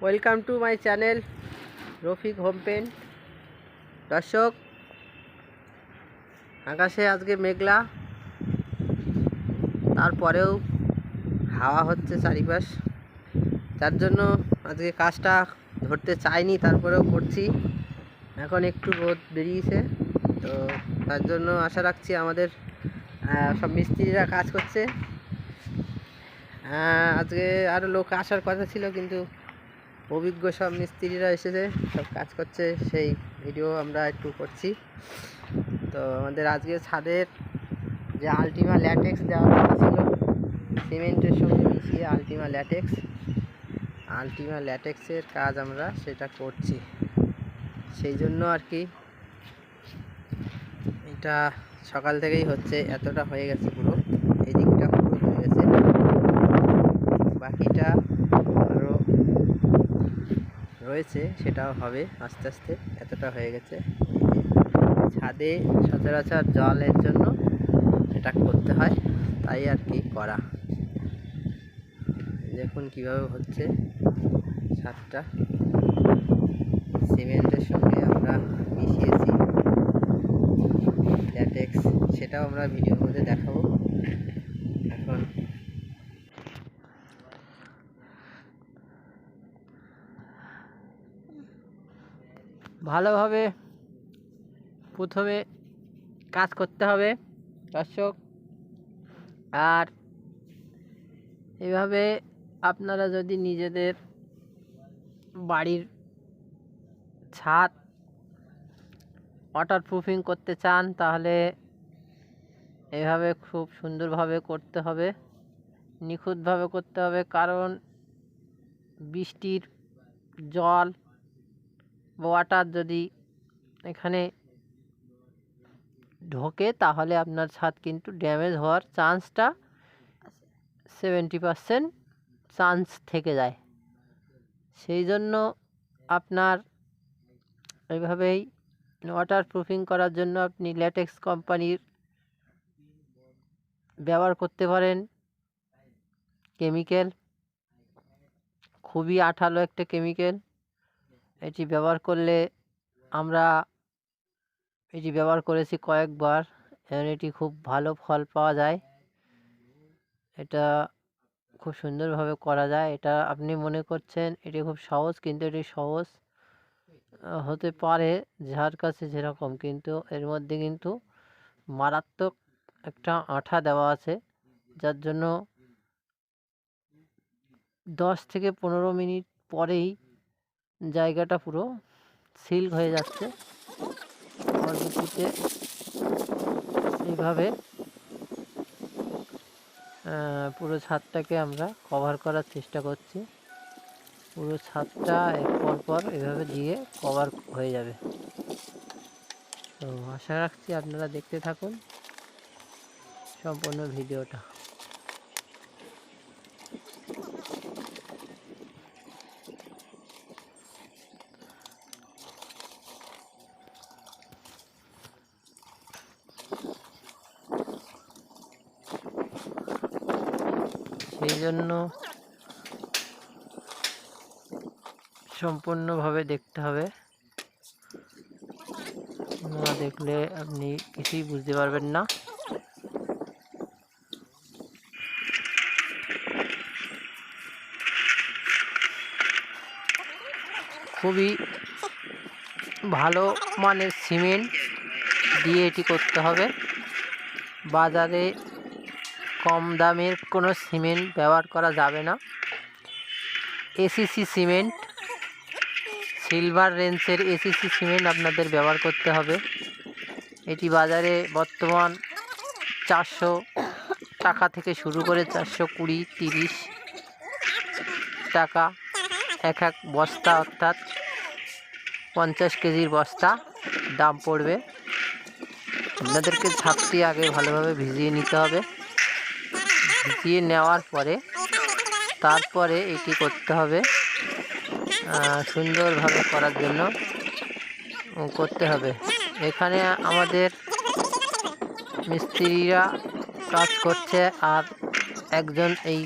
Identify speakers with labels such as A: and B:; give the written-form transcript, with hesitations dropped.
A: Welcome to my channel Rafiq home paint. দর্শক, আকাশে আজকে মেঘলা, তারপরেও হাওয়া হচ্ছে চারিপাশ, যার জন্য আজকে কাজটা ধরতে চাইনি, তারপরেও করছি। এখন একটু রোদ বেরিয়েছে, তো তার জন্য আশা রাখছি আমাদের সব মিস্ত্রিরা কাজ করছে। আজকে আরও লোক আসার কথা ছিল, কিন্তু অভিজ্ঞ সব মিস্ত্রিরা এসেছে, সব কাজ করছে, সেই ভিডিও আমরা একটু করছি। তো আমাদের আজকে ছাদের যে আল্টিমা ল্যাটেক্স দেওয়ার কথা ছিল, সিমেন্টের সঙ্গে মিশিয়ে আল্টিমা ল্যাটেক্সের কাজ আমরা সেটা করছি। সেই জন্য আর কি এটা সকাল থেকেই হচ্ছে। এতটা হয়ে গেছে, পুরো এই দিকটা পুরো হয়ে গেছে, বাকিটা আরও রয়েছে, সেটাও হবে আস্তে আস্তে। এতটা হয়ে গেছে। ছাদে সচরাচর জলের জন্য এটা করতে হয়, তাই আর কি করা। দেখুন কিভাবে হচ্ছে ছাদটা। সিমেন্টের সঙ্গে আমরা মিশিয়েছি ল্যাটেক্স, সেটাও আমরা ভিডিওর মধ্যে দেখাবো। এখন ভালোভাবে প্রথমে কাজ করতে হবে দর্শক। আর এভাবে আপনারা যদি নিজেদের বাড়ির ছাদ ওয়াটারপ্রুফিং করতে চান, তাহলে এভাবে খুব সুন্দরভাবে করতে হবে, নিখুঁতভাবে করতে হবে। কারণ বৃষ্টির জল বা ওয়াটার যদি এখানে ঢোকে, তাহলে আপনার ছাদ কিন্তু ড্যামেজ হওয়ার চান্সটা 70% চান্স থেকে যায়। সেই জন্য আপনার এইভাবেই ওয়াটারপ্রুফিং করার জন্য আপনি ল্যাটেক্স কোম্পানির ব্যবহার করতে পারেন। কেমিক্যাল খুবই আঠালো একটা কেমিক্যাল। এটি ব্যবহার করলে আমরা এটি ব্যবহার করেছি কয়েকবার, এবং এটি খুব ভালো ফল পাওয়া যায়। এটা খুব সুন্দরভাবে করা যায়। এটা আপনি মনে করছেন এটি খুব সহজ, কিন্তু এটি সহজ হতে পারে যার কাছে যেরকম, কিন্তু এর মধ্যে কিন্তু মারাত্মক একটা আঠা দেওয়া আছে, যার জন্য 10 থেকে 15 মিনিট পরেই জায়গাটা পুরো সিল্ক হয়ে যাচ্ছে। পরবর্তীতে এইভাবে পুরো ছাদটাকে আমরা কভার করার চেষ্টা করছি। পুরো ছাদটা পর এভাবে দিয়ে কভার হয়ে যাবে। তো আশা রাখছি আপনারা দেখতে থাকুন সম্পূর্ণ ভিডিওটা। সেই জন্য সম্পূর্ণভাবে দেখতে হবে, না দেখলে আপনি কিছুই বুঝতে পারবেন না। খুবই ভালো মানের সিমেন্ট দিয়ে এটি করতে হবে। বাজারে কম দামের কোনো সিমেন্ট ব্যবহার করা যাবে না। এসিসি সিমেন্ট, সিলভার রেঞ্জের এসিসি সিমেন্ট আপনাদের ব্যবহার করতে হবে। এটি বাজারে বর্তমান 400 টাকা থেকে শুরু করে 420-30 টাকা এক বস্তা, অর্থাৎ 50 কেজির বস্তা দাম পড়বে। আপনাদেরকে ছাদটি আগে ভালোভাবে ভিজিয়ে নিতে হবে। ভিজিয়ে নেওয়ার পরে তারপরে এটি করতে হবে, সুন্দরভাবে করার জন্য করতে হবে। এখানে আমাদের মিস্ত্রিরা কাজ করছে, আর একজন এই